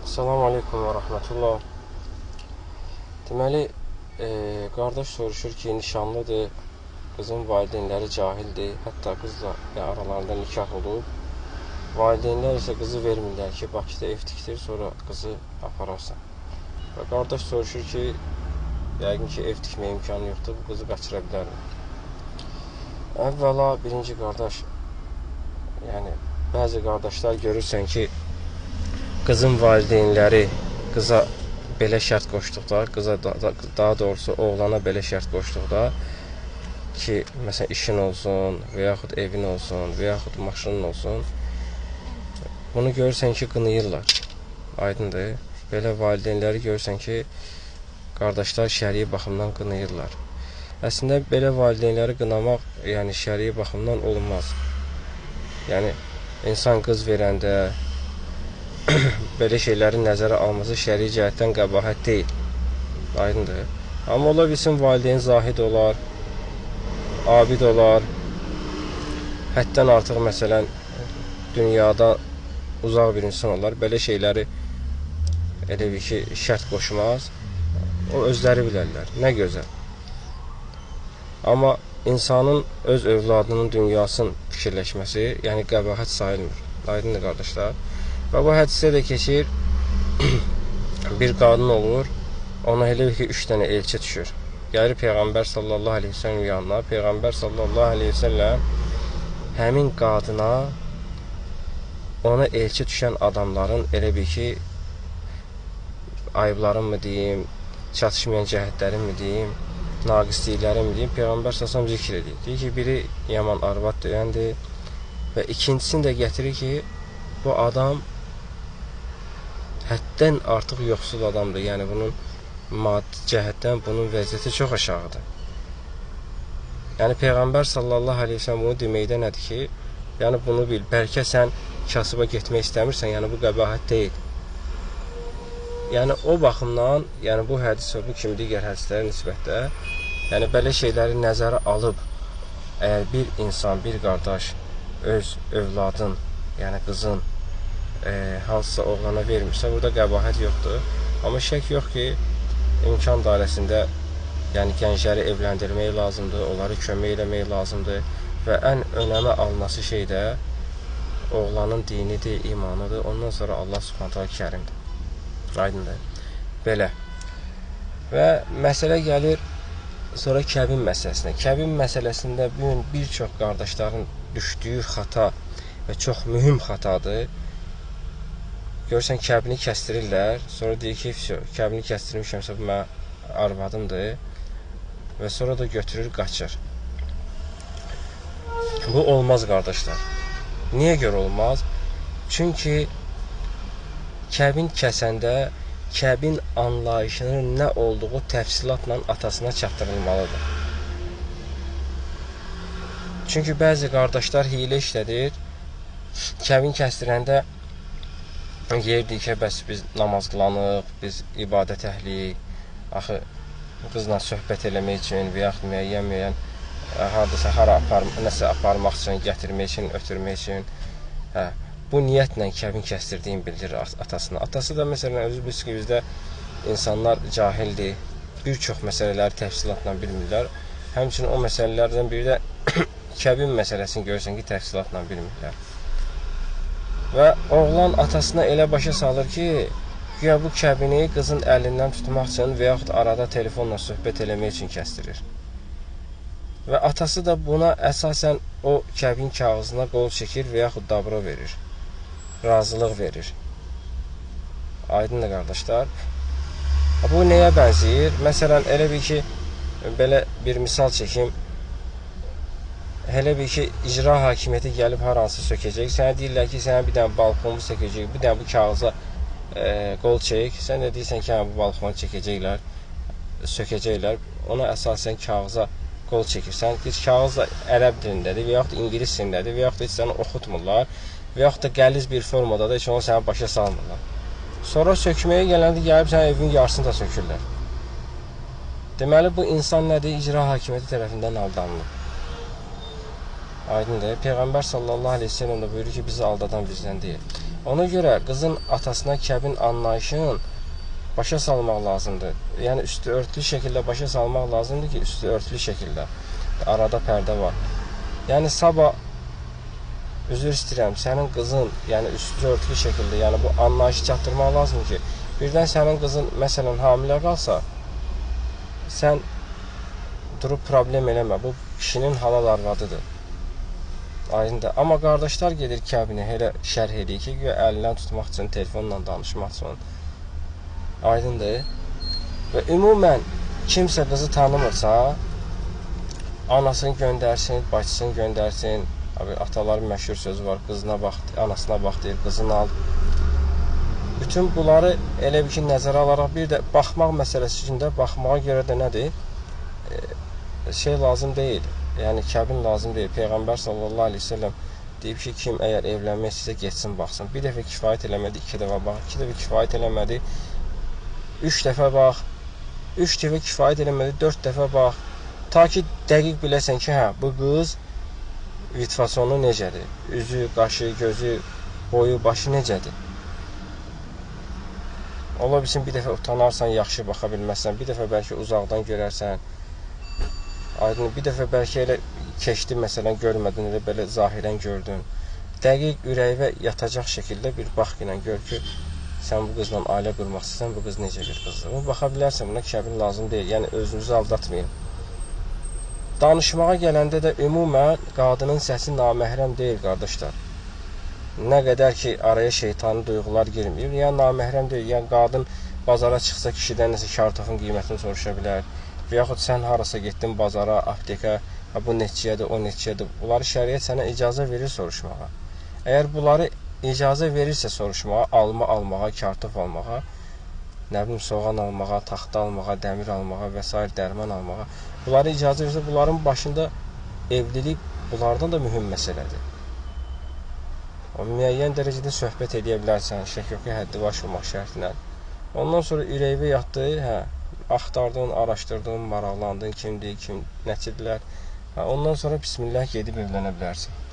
Assalamu aleykum və rəhmətullah. Deməli, qardaş soruşur ki, nişanlıdır, qızın valideynləri cahildir, hətta qızla aralarında nikah olub. Valideynlər isə qızı vermirlər ki, Bakıda ev tikdir, sonra qızı apararsan. Və qardaş soruşur ki, yəqin ki, ev tikməyə imkanı yoxdur, bu qızı qaçıra bilərmi? Əvvəla, birinci qardaş, yəni, bəzi qardaşlar görürsən ki, qızın valideynləri qıza belə şərt qoşduqda, daha doğrusu oğlana belə şərt qoşduqda ki, məsələn, işin olsun, və yaxud evin olsun, və yaxud maşının olsun, bunu görürsən ki, qınayırlar. Aydındır. Belə valideynləri görürsən ki, qardaşlar şərii baxımdan qınayırlar. Əslində, belə valideynləri qınamaq, yəni şərii baxımdan olmaz. Yəni, insan qız verəndə belə şeylərin nəzərə alması şəri cəhətdən qəbahət deyil. Aydındır. Amma ola bilsin, valideyn zahid olar, abid olar, həddən artıq, məsələn, dünyada uzaq bir insan olar, belə şeyləri elə bir ki, şərt qoşmaz, o özləri bilərlər. Nə gözəl. Amma insanın öz övladının dünyasını fikirləşməsi, yəni qəbahət sayılmır. Aydındır, qardaşlar. Və bu hədisdə də keçir, bir qadın olur, ona elə ki, 3 dənə elçi düşür. Gəlir Peyğəmbər sallallahu aleyhi ve sellem yanına, Peyğəmbər sallallahu aleyhi ve sellem həmin qadına, ona elçi düşən adamların elə bir ki, ayıbların mı deyim, çatışmayan cəhətlərin mi deyim, naqisliklərin mi deyim, Peyğəmbər sallallahu zikr edir. Deyir ki, biri yaman arvad döyəndir və ikincisini də gətirir ki, bu adam həddən artıq yoxsul adamdır. Yəni, bunun maddi cəhətdən bunun vəziyyəti çox aşağıdır. Yəni, Peyğəmbər sallallahu aleyhi ve sellem bunu deməkdə nədir ki, yəni, bunu bil, bəlkə sən kasıba getmək istəmirsən, yəni, bu qəbahət deyil. Yəni, o baxımdan, yəni, bu hədis və bu kimi digər hədislərə nisbətdə, yəni, belə şeyləri nəzərə alıb, əgər bir insan, bir qardaş öz övladın, yəni, qızın hansısa oğlana vermirsə, burada qəbahət yoxdur. Amma şək yox ki, imkan dairəsində yəni gəncləri evləndirmək lazımdır, onları kömək eləmək lazımdır və ən önəmə alınması şey də oğlanın dinidir, imanıdır. Ondan sonra Allah Subhanahu taala kərimdir. Aydındır. Belə. Və məsələ gəlir sonra kəbin məsələsinə. Kəbin məsələsində bugün bir çox qardaşların düşdüyü xata və çox mühüm xatadır. Görürsən, kəbini kəstirirlər, sonra deyir ki, kəbini kəstirmişəmsə, bu mənə arvadımdır və sonra da götürür, qaçır. Bu olmaz, qardaşlar. Niyə görə olmaz? Çünki kəbin kəsəndə kəbin anlayışının nə olduğu təfsilatla atasına çatdırılmalıdır. Çünki bəzi qardaşlar hiylə işlədir, kəbin kəstirəndə yerdik ki, bəs biz namaz qılanıq, biz ibadət əhliyik, axı qızla söhbət eləmək üçün və yaxud müəyyən hardasa nəsə aparmaq üçün, gətirmək üçün, ötürmək üçün bu niyyətlə kəbin kəstirdiyin bildirir atasına. Atası da məsələn, özü biz ki, bizdə insanlar cahildir, bir çox məsələləri təfsilatla bilmirlər. Həmçinin o məsələlərdən biri də kəbin məsələsini görürsən ki, təfsilatla bilmirlər. Və oğlan atasına elə başa salır ki, güya bu kəbini qızın əlindən tutmaq üçün və yaxud arada telefonla söhbət eləmək üçün kəstirir. Və atası da buna əsasən o kəbin kağızına qol çəkir və yaxud dabro verir, razılıq verir. Aydındır, qardaşlar. Bu nəyə bənzəyir? Məsələn, elə bir ki, belə bir misal çəkim. Hələ bir ki, icra hakimiyyəti gəlib hər hansı sökəcək. Sənə deyirlər ki, sənə bir dənə balkonu sökəcək, bir dənə bu kağıza qol çək. Sən də deyirsən ki, bu balkonu çəkəcəklər, sökəcəklər. Ona əsasən kağıza qol çəkirsən. Kağız da ərəb dilindədir və yaxud ingilis dilindədir və yaxud da heç səni oxutmurlar və yaxud da qəliz bir formada da heç onu sənə başa salmırlar. Sonra sökməyə gələndə gəlib sənə evin yarısını da sökürlər. Deməli, bu insan nədir? İcra hakimiyyəti tərəfindən aldanılır. Aydındır. Peyğəmbər sallallahu aleyhi ve sellem də buyurur ki, bizi aldadan bizdən deyil. Ona görə qızın atasına kəbin anlayışın başa salmaq lazımdır. Yəni üstü örtülü şəkildə başa salmaq lazımdır ki, üstü örtülü şəkildə. Arada pərdə var. Yəni sabah üzr istəyirəm, sənin qızın, yəni üstü örtülü şəkildə, yəni bu anlayışı çatdırmaq lazımdır ki, birdən sənin qızın məsələn hamilə qalsa, sən durub problem eləmə. Bu kişinin halal arvadıdır. Aydındır. Amma qardaşlar gedir kəbinə elə şərh edir ki, əlindən tutmaq üçün, telefonla danışmaq üçün. Aydındır. Və ümumən kimsə qızı tanımırsa, anasını göndərsin, bacısını göndərsin. Ataların məşhur sözü var, qızına bax, anasına bax deyir, qızını al. Bütün bunları elə bir ki, nəzərə alaraq bir də baxmaq məsələsi üçün də baxmağa görə də nədir? Şey lazım deyil. Yəni kəbin lazım deyil. Peyğəmbər sallallahu aleyhi ve sellem deyib ki, kim əgər evlənmək istəyirsə getsin baxsın. Bir dəfə kifayət eləmədi, 2 dəfə bax. 2 dəfə kifayət eləmədi, 3 dəfə bax. 3 dəfə kifayət eləmədi, 4 dəfə bax. Ta ki dəqiq biləsən ki, hə, bu qız vitrasonu necədir? Üzü, qaşı, gözü, boyu, başı necədir? Ola bilsin, bir dəfə utanarsan, yaxşı baxa bilməzsən. Bir dəfə bəlkə uzaqdan görərsən. Aydın, bir dəfə bəlkə elə keçdi, məsələn, görmədin, elə belə zahirən gördün. Dəqiq ürəyivə yatacaq şəkildə bir bax ilə gör ki, sən bu qızla ailə qurmaq istəyirsən, bu qız necə bir qızdır. Bunu baxa bilərsən, buna kəbin lazım deyil. Yəni, özünüzü aldatmayın. Danışmağa gələndə də ümumən qadının səsi naməhrəm deyil, qardaşlar. Nə qədər ki, araya şeytani duyğular girməyir, yəni naməhrəm deyil. Yəni, qadın bazara çıxsa kişidən nəsə kartofun qiymətini soruşa bilər. Və yaxud sən harasa getdin bazara, aptekə, bu neçəyədir, o neçəyədir. Bunları şəriət sənə icazə verir soruşmağa. Əgər bunları icazə verirsə soruşmağa, alma almağa, kartof almağa, nə bilim, soğan almağa, taxta almağa, dəmir almağa və s. dərman almağa, bunları icazə verirsə, bunların başında evlilik bunlardan da mühüm məsələdir. O müəyyən dərəcədə söhbət edə bilərsən, şək yox ki, həddi aşılmaq şərtinə. Ondan sonra ürəyivə yatdı, hə, axtardın, araşdırdın, maraqlandın, kimdir, kim, nəçidirlər. Ondan sonra bismillah gedib evlənə bilərsən.